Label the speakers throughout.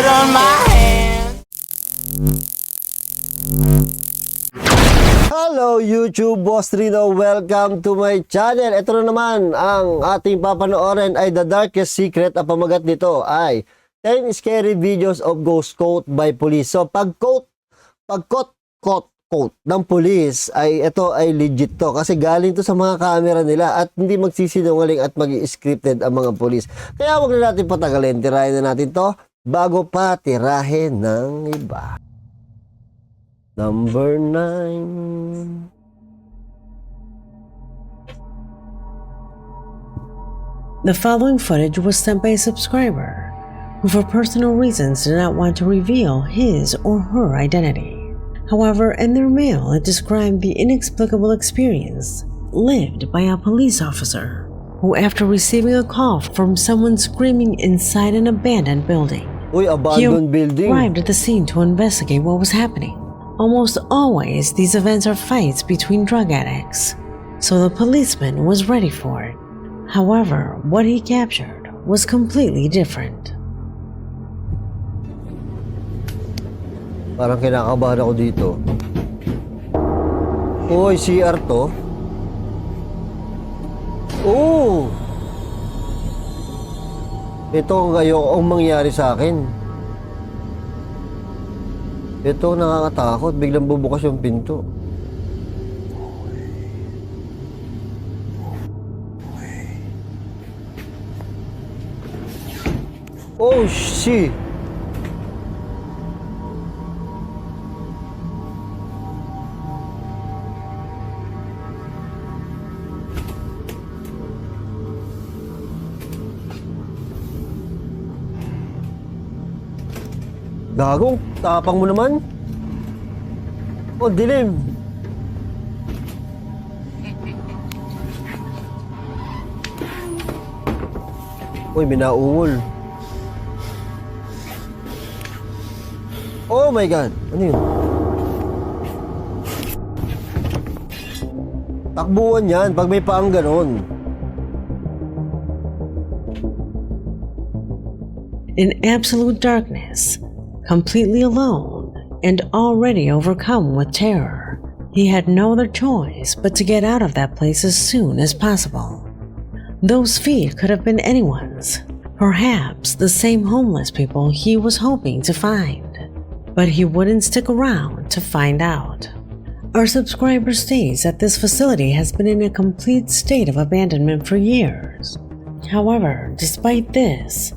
Speaker 1: blood on my hands.
Speaker 2: Hello YouTube, Boss Rino. Welcome to my channel. Ito na naman, ang ating papanoorin ay The Darkest Secret. Ang pamagat nito ay 10 Scary Videos of Ghost Quote by Pulis. So pag-quote ng Pulis ay ito ay legit to kasi galing to sa mga camera nila at hindi magsisinungaling at mag-scripted ang mga pulis. Kaya wag na natin patagalin, tirahin na natin to bago pa tirahin ng iba. Number 9.
Speaker 3: The following footage was sent by a subscriber who for personal reasons did not want to reveal his or her identity. However, in their mail it described the inexplicable experience lived by a police officer who, after receiving a call from someone screaming inside an abandoned building,
Speaker 2: Building.
Speaker 3: arrived at the scene to investigate what was happening. Almost always, these events are fights between drug addicts, so the policeman was ready for it. However, what he captured was completely different.
Speaker 2: Parang kinakabahan ako dito. Uy, CR to. Oh! Ito ang mangyari sa akin. Ito nakakatakot. Biglang bubukas yung pinto. Oh, shit! Gagong, tapang mo naman. Oh, dilim. Uy, may naungol. Oh my God. Ano yun? Takbuhan yan pag may paang ganon.
Speaker 3: In absolute darkness, completely alone, and already overcome with terror, he had no other choice but to get out of that place as soon as possible. Those feet could have been anyone's, perhaps the same homeless people he was hoping to find, but he wouldn't stick around to find out. Our subscriber states that this facility has been in a complete state of abandonment for years. However, despite this,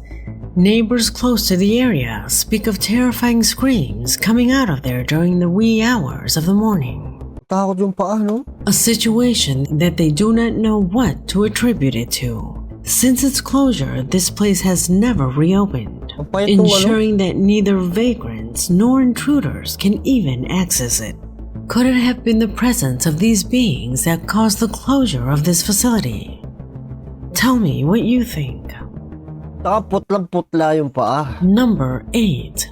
Speaker 3: neighbors close to the area speak of terrifying screams coming out of there during the wee hours of the morning.
Speaker 2: Takot yung paa, no?
Speaker 3: A situation that they do not know what to attribute it to. Since its closure, this place has never reopened, ensuring that neither vagrants nor intruders can even access it. Could it have been the presence of these beings that caused the closure of this facility? Tell me what you think.
Speaker 2: Putlang-putla yung paa.
Speaker 3: Number 8.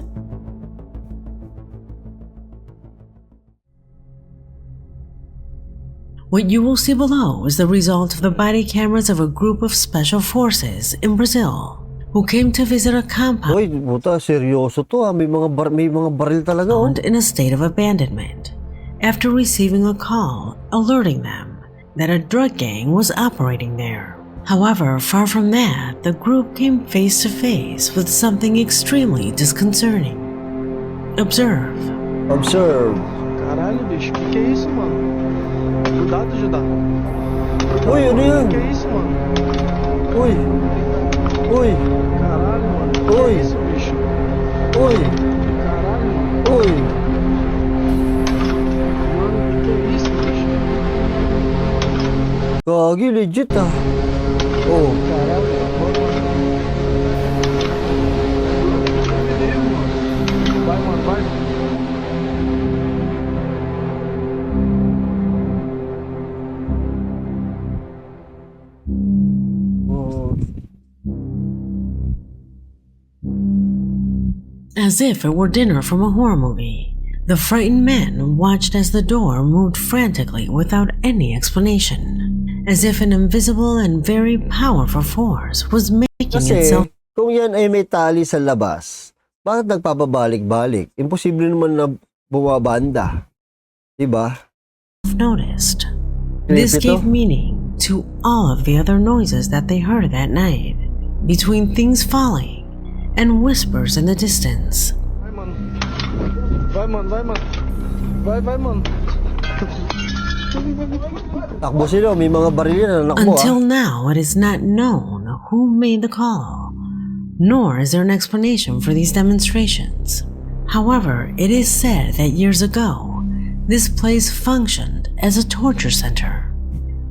Speaker 3: What you will see below is the result of the body cameras of a group of special forces in Brazil who came to visit a compound
Speaker 2: Uy, buta, seryoso to ha. May mga baril talaga. Oh.
Speaker 3: in a state of abandonment after receiving a call alerting them that a drug gang was operating there. However, far from that, the group came face to face with something extremely disconcerting. Observe.
Speaker 4: Caralho, bicho, que é isso, mano? Cuidado, Judá.
Speaker 2: Uy, ano yan?
Speaker 4: Que é isso, mano?
Speaker 2: Uy.
Speaker 4: Caralho, mano.
Speaker 2: Uy.
Speaker 4: Que é isso, bicho?
Speaker 2: Uy.
Speaker 4: Caralho, mano.
Speaker 2: Uy.
Speaker 4: Mano, que é isso, bicho?
Speaker 2: Gagi, legit ah. Oh.
Speaker 4: Caralho, mano. Vai, mano, vai.
Speaker 3: As if it were dinner from a horror movie, the frightened men watched as the door moved frantically without any explanation, as if an invisible and very powerful force was making
Speaker 2: Kasi
Speaker 3: itself.
Speaker 2: kung yan ay may tali sa labas, Bakit nagpapabalik-balik? Imposible naman na bumabanda. Diba?
Speaker 3: Noticed. This
Speaker 2: Creepy to.
Speaker 3: gave meaning to all of the other noises that they heard that night, between things falling and whispers in the distance.
Speaker 4: Vai, mano. Vai, mano.
Speaker 2: Takbo sila, may mga baril yan, anak mo
Speaker 3: Until now, it is not known who made the call, nor is there an explanation for these demonstrations. However, it is said that years ago, this place functioned as a torture center,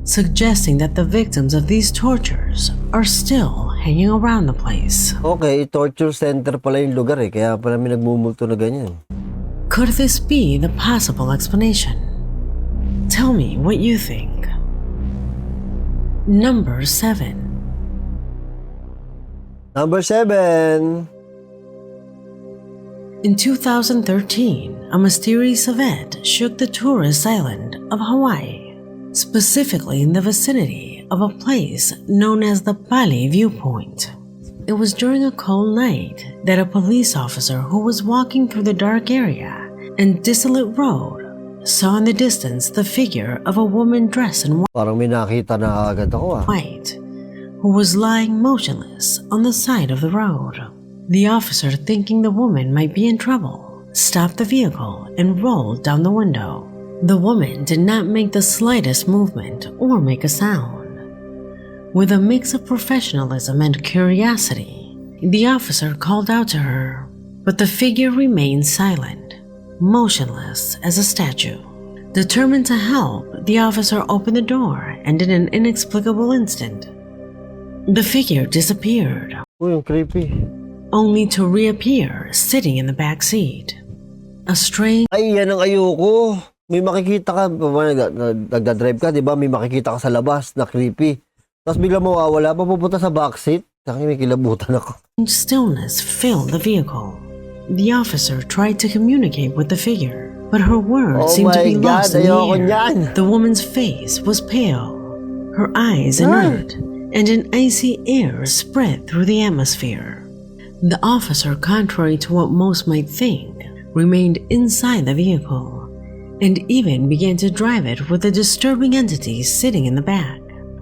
Speaker 3: suggesting that the victims of these tortures are still hanging around the place.
Speaker 2: Okay, torture center pala yung lugar eh, kaya pala may nagmumulto na ganyan.
Speaker 3: Could this be the possible explanation? Tell me what you think. Number 7.
Speaker 2: Number 7.
Speaker 3: In 2013, a mysterious event shook the tourist island of Hawaii, specifically in the vicinity of a place known as the Pali Viewpoint. It was during a cold night that a police officer who was walking through the dark area and desolate road saw in the distance the figure of a woman dressed in
Speaker 2: Parang may nakita na agad ako
Speaker 3: white, who was lying motionless on the side of the road. The officer, thinking the woman might be in trouble, stopped the vehicle and rolled down the window. The woman did not make the slightest movement or make a sound. With a mix of professionalism and curiosity, the officer called out to her, but the figure remained silent, motionless as a statue. Determined to help, the officer opened the door, and in an inexplicable instant, the figure disappeared,
Speaker 2: Uy, yung creepy.
Speaker 3: only to reappear sitting in the back seat. A strange
Speaker 2: Ay, yan ang ayoko. May makikita ka, nagdadrive ka, di ba? May makikita ka sa labas na creepy. Tapos bigla mawawala, papupunta sa backseat. Kaya may kilabutan ako.
Speaker 3: stillness filled the vehicle. The officer tried to communicate with the figure, but her words
Speaker 2: Oh
Speaker 3: seemed to
Speaker 2: my
Speaker 3: be
Speaker 2: God,
Speaker 3: lost in the
Speaker 2: ayoko
Speaker 3: air.
Speaker 2: niyan.
Speaker 3: The woman's face was pale, her eyes inert, and an icy air spread through the atmosphere. The officer, contrary to what most might think, remained inside the vehicle and even began to drive it with the disturbing entity sitting in the back.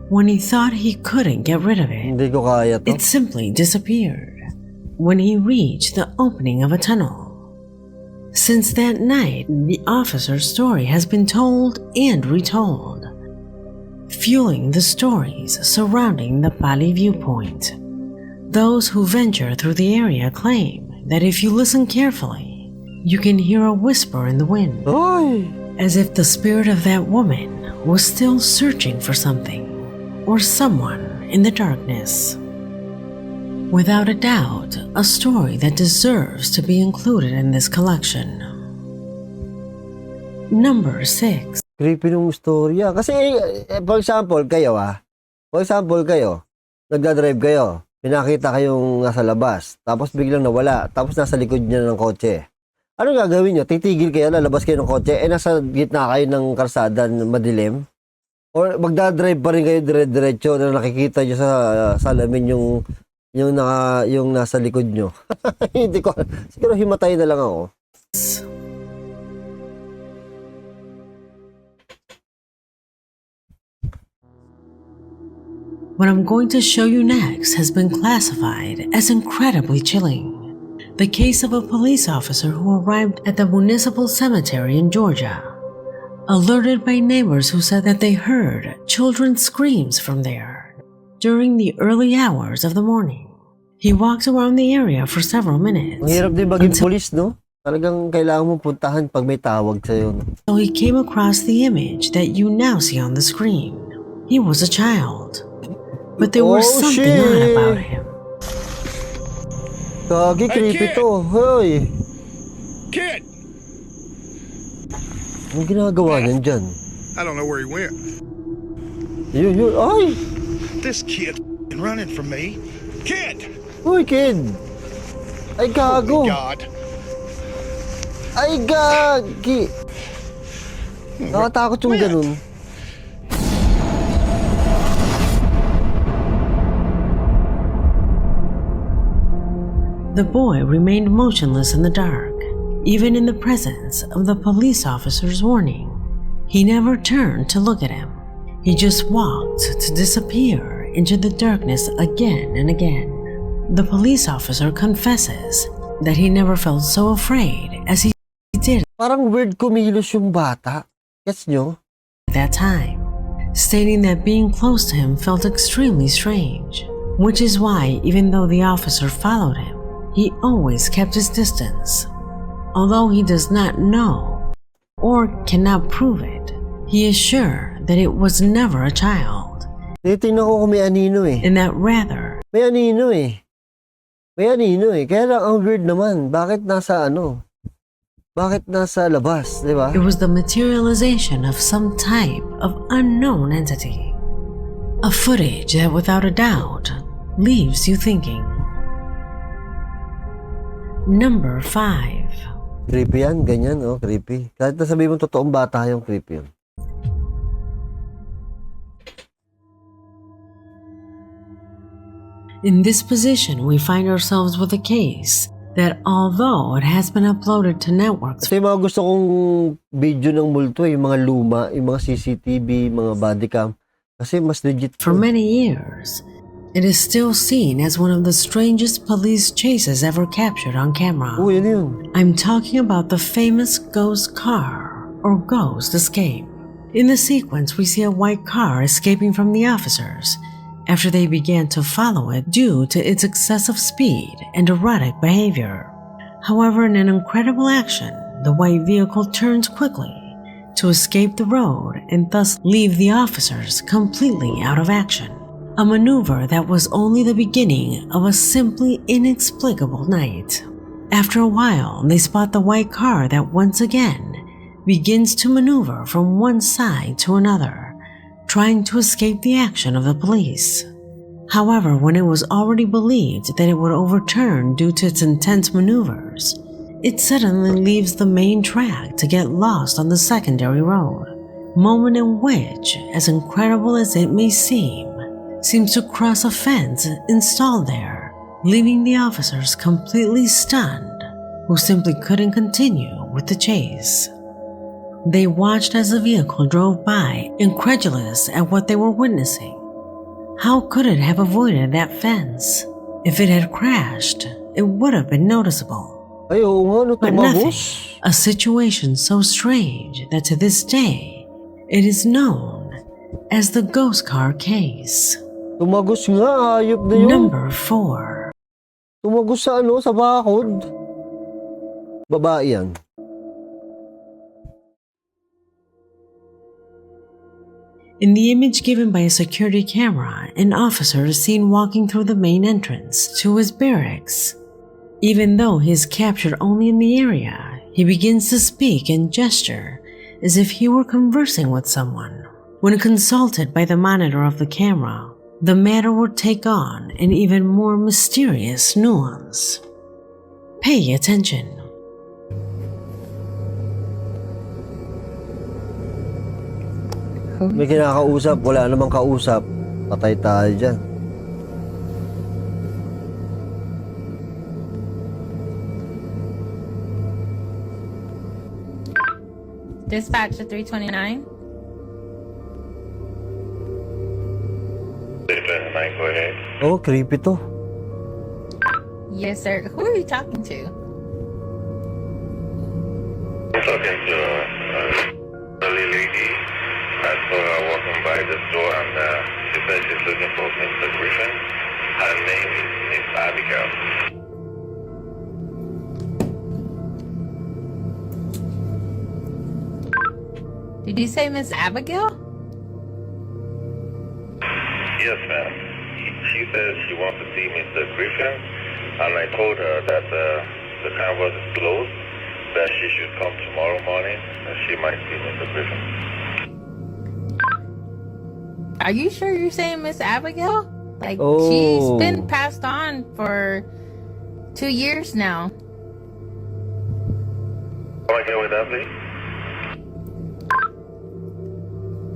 Speaker 3: When he thought he couldn't get rid of it,
Speaker 2: Hindi ko kaya to.
Speaker 3: it simply disappeared when he reached the opening of a tunnel. Since that night, the officer's story has been told and retold, fueling the stories surrounding the Pali Viewpoint. Those who venture through the area claim that if you listen carefully, you can hear a whisper in the wind,
Speaker 2: Ay!
Speaker 3: as if the spirit of that woman was still searching for something or someone in the darkness. Without a doubt, a story that deserves to be included in this collection. Number 6.
Speaker 2: Creepy nung storya. Kasi, for example, kayo nagdadrive kayo, pinakita kayong nasa labas, tapos biglang nawala, tapos nasa likod niya ng kotse. Ano gagawin nyo? Titigil kayo, lalabas kayo ng kotse, nasa gitna kayo ng karsada madilim? Or magdadrive pa rin kayo dire-diretso na nakikita nyo sa salamin yung nasa likod nyo? Hindi ko, siguro himatay na lang ako.
Speaker 3: What I'm going to show you next has been classified as incredibly chilling. The case of a police officer who arrived at the municipal cemetery in Georgia, alerted by neighbors who said that they heard children's screams from there during the early hours of the morning. He walked around the area for several minutes.
Speaker 2: Ang hirap din maging pulis, no? Talagang kailangan mo puntahan pag may tawag sa'yo. No?
Speaker 3: So he came across the image that you now see on the screen. He was a child, but there was something odd about him.
Speaker 2: Kagi, creepy
Speaker 1: kid!
Speaker 2: to. Hoy!
Speaker 1: Kid!
Speaker 2: Anong ginagawa niyan dyan?
Speaker 1: I don't know where he went.
Speaker 2: Yun. Ay!
Speaker 1: This kid been running from me. Kid!
Speaker 2: Uy, kid! Ay, gago!
Speaker 1: Oh, God.
Speaker 2: Ay, gagi! Nakatakot yung ganun.
Speaker 3: The boy remained motionless in the dark, even in the presence of the police officer's warning. He never turned to look at him. He just walked to disappear into the darkness again and again. The police officer confesses that he never felt so afraid as he did
Speaker 2: Parang weird kumilos yung bata. Gets nyo?
Speaker 3: at that time, stating that being close to him felt extremely strange, which is why even though the officer followed him, he always kept his distance. Although he does not know or cannot prove it, he is sure that it was never a child,
Speaker 2: Titingnan ko kung may anino eh.
Speaker 3: and that rather
Speaker 2: May anino eh. May anino eh. Kaya lang ang weird naman. Bakit nasa ano? Bakit nasa labas, di ba?
Speaker 3: it was the materialization of some type of unknown entity. A footage that without a doubt leaves you thinking. Number 5.
Speaker 2: Creepy yan, ganyan, oh, creepy. Kahit nasabihin mo totoong bata yung creepy yun.
Speaker 3: In this position, we find ourselves with a case that although it has been uploaded to networks
Speaker 2: Kasi yung mga gusto kong video ng multo, yung mga luma, yung mga CCTV, mga body cam. Kasi mas legit
Speaker 3: for many years, it is still seen as one of the strangest police chases ever captured on camera.
Speaker 2: Oh, yun yun.
Speaker 3: I'm talking about the famous ghost car or ghost escape. In the sequence, we see a white car escaping from the officers after they began to follow it due to its excessive speed and erratic behavior. However, in an incredible action, the white vehicle turns quickly to escape the road and thus leave the officers completely out of action. A maneuver that was only the beginning of a simply inexplicable night. After a while, they spot the white car that once again begins to maneuver from one side to another, trying to escape the action of the police. However, when it was already believed that it would overturn due to its intense maneuvers, it suddenly leaves the main track to get lost on the secondary road, moment in which, as incredible as it may seem, seems to cross a fence installed there, leaving the officers completely stunned, who simply couldn't continue with the chase. They watched as the vehicle drove by, incredulous at what they were witnessing. How could it have avoided that fence? If it had crashed, it would have been noticeable.
Speaker 2: Ay, oo nga, no,
Speaker 3: But nothing.
Speaker 2: tumagos.
Speaker 3: A situation so strange that to this day, it is known as the ghost car case.
Speaker 2: Tumagos nga, ayop na yun.
Speaker 3: Number 4.
Speaker 2: Tumagos sa ano, sa bakod. Babae yan.
Speaker 3: In the image given by a security camera, an officer is seen walking through the main entrance to his barracks. Even though he is captured only in the area, he begins to speak and gesture as if he were conversing with someone. When consulted by the monitor of the camera, the matter would take on an even more mysterious nuance. Pay attention.
Speaker 2: May kinakausap, wala namang kausap. Patay tayo dyan.
Speaker 5: Dispatch to 329.
Speaker 6: 329, go ahead.
Speaker 2: Oh, creepy to.
Speaker 5: Yes, sir. Who are you talking to?
Speaker 6: I'm talking to elderly lady. I saw her walking by the store and she said she's looking for Mr. Griffin. Her name is Miss Abigail.
Speaker 5: Did you say Miss Abigail?
Speaker 6: Yes, ma'am. She says she wants to see Mr. Griffin, and I told her that the canvas is closed, that she should come tomorrow morning, and she might see Mr. Griffin.
Speaker 5: Are you sure you're saying Miss Abigail? Like,
Speaker 2: Oh.
Speaker 5: she's been passed on for 2 years now.
Speaker 6: Come again with that, please?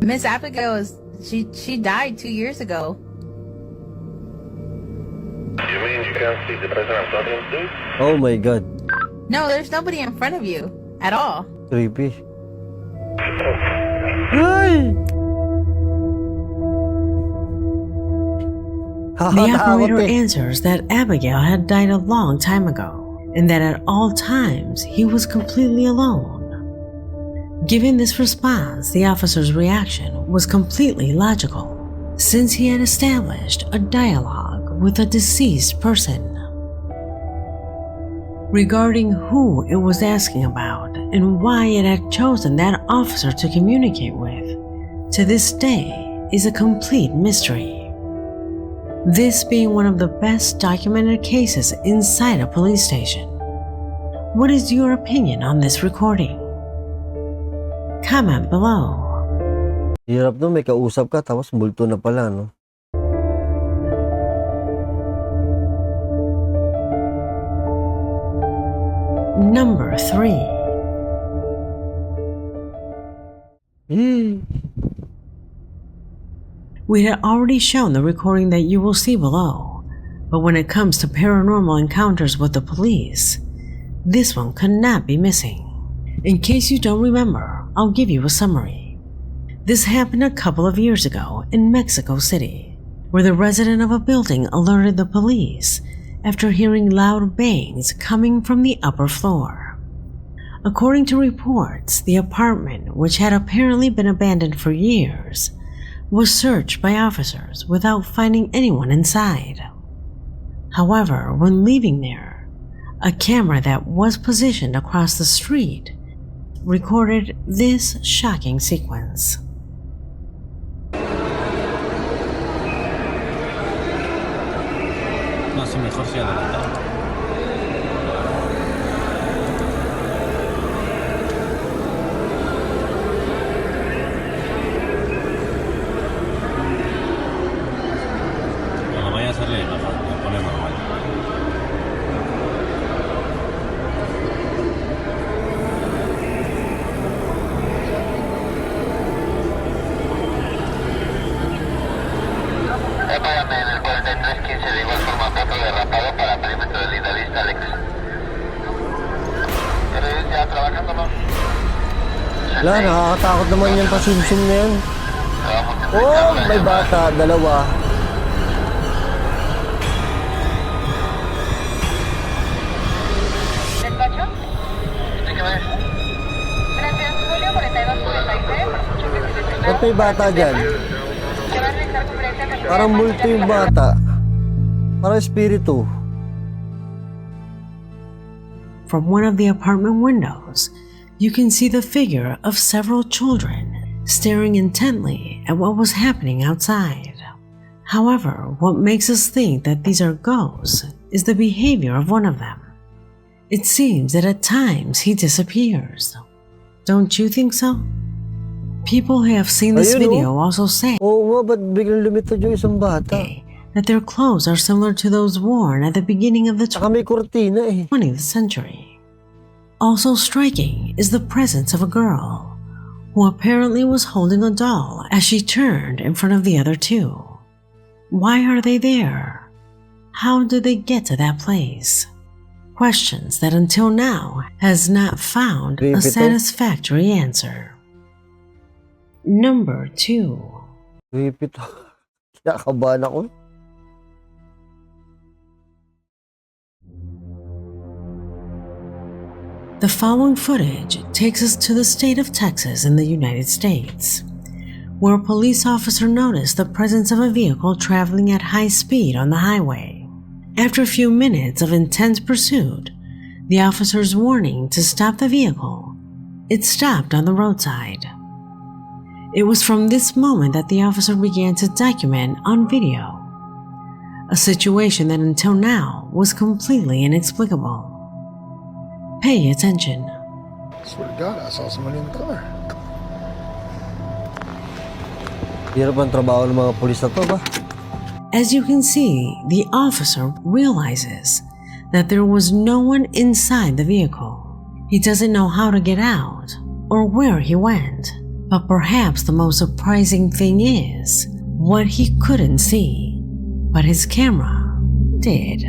Speaker 5: Miss Abigail she died 2 years ago.
Speaker 6: You mean mean you can't see the person I'm talking to?
Speaker 2: Oh my God.
Speaker 5: No, there's nobody in front of you at all.
Speaker 2: Creepy. Ay!
Speaker 3: The operator
Speaker 2: Nakakatakot eh.
Speaker 3: answers that Abigail had died a long time ago and that at all times he was completely alone. Given this response, the officer's reaction was completely logical, since he had established a dialogue with a deceased person. Regarding who it was asking about and why it had chosen that officer to communicate with, to this day is a complete mystery. This being one of the best documented cases inside a police station. What is your opinion on this recording? Comment below.
Speaker 2: Hirap no, may kausap ka tapos multo na pala, no?
Speaker 3: Number 3. We had already shown the recording that you will see below, but when it comes to paranormal encounters with the police, this one could not be missing. In case you don't remember, I'll give you a summary. This happened a couple of years ago in Mexico City, where the resident of a building alerted the police after hearing loud bangs coming from the upper floor. According to reports, the apartment, which had apparently been abandoned for years, was searched by officers without finding anyone inside. However, when leaving there, a camera that was positioned across the street recorded this shocking sequence.
Speaker 7: No, si mejor se adelanta. Cuando vaya a hacerle baja, le pone normal.
Speaker 6: Apágame en el 4315 de igual forma foto derrapado para perímetro del idealista Alex. Pero ya trabajando, ¿no?
Speaker 2: Wala, nakakatakot naman yan pasumsum na yan. Oh, may bata, dalawa.
Speaker 6: ¿Despacho? Dígame. Gracias, Julio 4246.
Speaker 2: Ba't may bata dyan? Parang multo yung bata. Parang espiritu.
Speaker 3: From one of the apartment windows, you can see the figure of several children staring intently at what was happening outside. However, what makes us think that these are ghosts is the behavior of one of them. It seems that at times he disappears. Don't you think so? People who have seen this
Speaker 2: Ayun,
Speaker 3: video also say
Speaker 2: Oo nga, ba't biglang lumipad yung isang bata?
Speaker 3: that their clothes are similar to those worn at the beginning of the
Speaker 2: Saka may kurtina eh.
Speaker 3: 20th century. Also striking is the presence of a girl who apparently was holding a doll as she turned in front of the other two. Why are they there? How did they get to that place? Questions that until now has not found a
Speaker 2: Creepy to.
Speaker 3: satisfactory answer. Number 2.
Speaker 2: Creepy to. Kinakabahan ako.
Speaker 3: The following footage takes us to the state of Texas in the United States, where a police officer noticed the presence of a vehicle traveling at high speed on the highway. After a few minutes of intense pursuit, the officer's warning to stop the vehicle, it stopped on the roadside. It was from this moment that the officer began to document on video a situation that until now was completely inexplicable. Pay attention.
Speaker 4: Swear to God, I saw somebody in the car.
Speaker 2: Hirap ang trabaho ng mga pulis na to ba?
Speaker 3: As you can see, the officer realizes that there was no one inside the vehicle. He doesn't know how to get out or where he went. But perhaps the most surprising thing is what he couldn't see, but his camera did.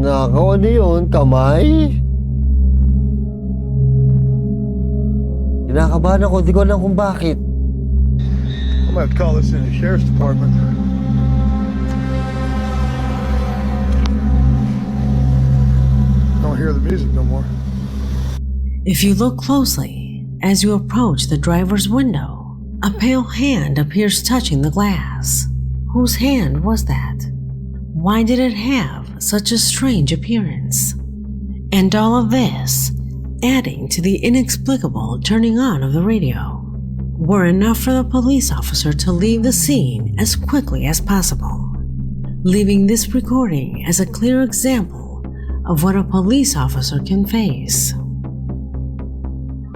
Speaker 2: Nako, ano yun? Kamay? Kinakabahan ako, di ko alam kung bakit.
Speaker 4: I'm gonna have to call this in the sheriff's department. Don't hear the music no more.
Speaker 3: If you look closely, as you approach the driver's window, a pale hand appears touching the glass. Whose hand was that? Why did it have such a strange appearance? And all of this, adding to the inexplicable turning on of the radio, were enough for the police officer to leave the scene as quickly as possible, leaving this recording as a clear example of what a police officer can face.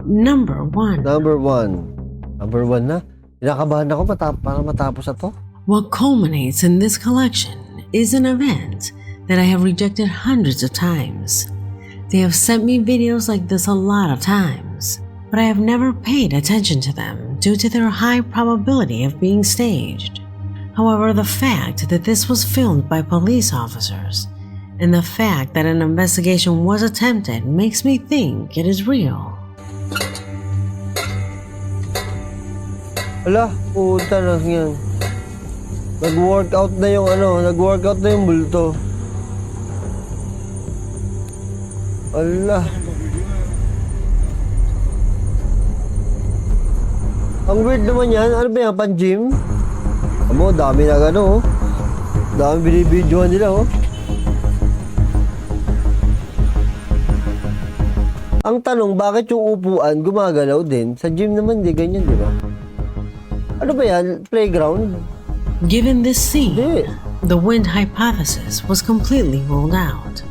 Speaker 3: Number 1.
Speaker 2: Number one na? Kinakabahan ako para matapos na to.
Speaker 3: What culminates in this collection is an event that I have rejected hundreds of times. They have sent me videos like this a lot of times, but I have never paid attention to them due to their high probability of being staged. However, the fact that this was filmed by police officers and the fact that an investigation was attempted makes me think it is real.
Speaker 2: Ala, puta na yan. Nag-workout na yung bulto. Ala. Ang weird naman yan. Ano ba yan? Pan-gym? Amo, dami na gano, oh. Dami binibidyohan nila, oh. Ang tanong, bakit yung upuan gumagalaw din? Sa gym naman, di ganyan, di ba? Ano ba yan? Playground?
Speaker 3: Given this scene, the wind hypothesis was completely ruled out,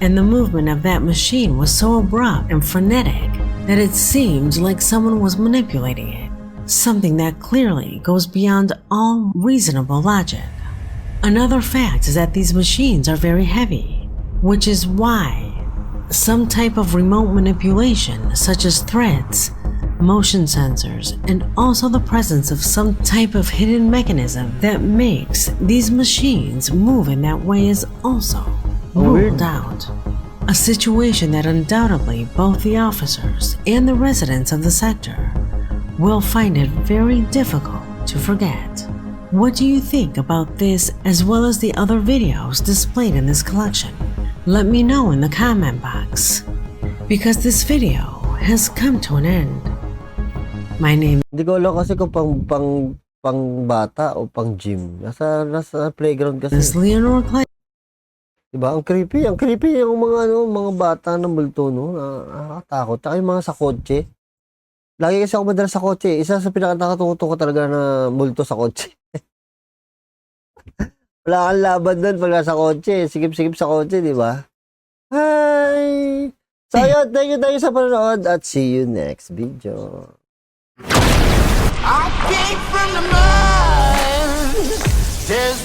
Speaker 3: and the movement of that machine was so abrupt and frenetic that it seemed like someone was manipulating it, something that clearly goes beyond all reasonable logic. Another fact is that these machines are very heavy, which is why some type of remote manipulation, such as threads, motion sensors, and also the presence of some type of hidden mechanism that makes these machines move in that way is also ruled out. A situation that undoubtedly both the officers and the residents of the sector will find it very difficult to forget. What do you think about this as well as the other videos displayed in this collection? Let me know in the comment box, because this video has come to an end. My name.
Speaker 2: Hindi ko alam kasi kung pang bata o pang gym. Nasa playground kasi.
Speaker 3: Is Leonor Clay.
Speaker 2: Diba? Ang creepy yung mga bata ng multo, no? Nakakatakot. Tsaka yung mga sa kotse. Lagi kasi ako madalas sa kotse. Isa sa pinaka-nakatuto ko talaga na multo sa kotse. Wala kang laban doon pag nasa kotse. Sikip-sikip sa kotse, di ba? Hi! So, yun. Thank you sa panonood at see you next video.
Speaker 8: I came from the mud. There's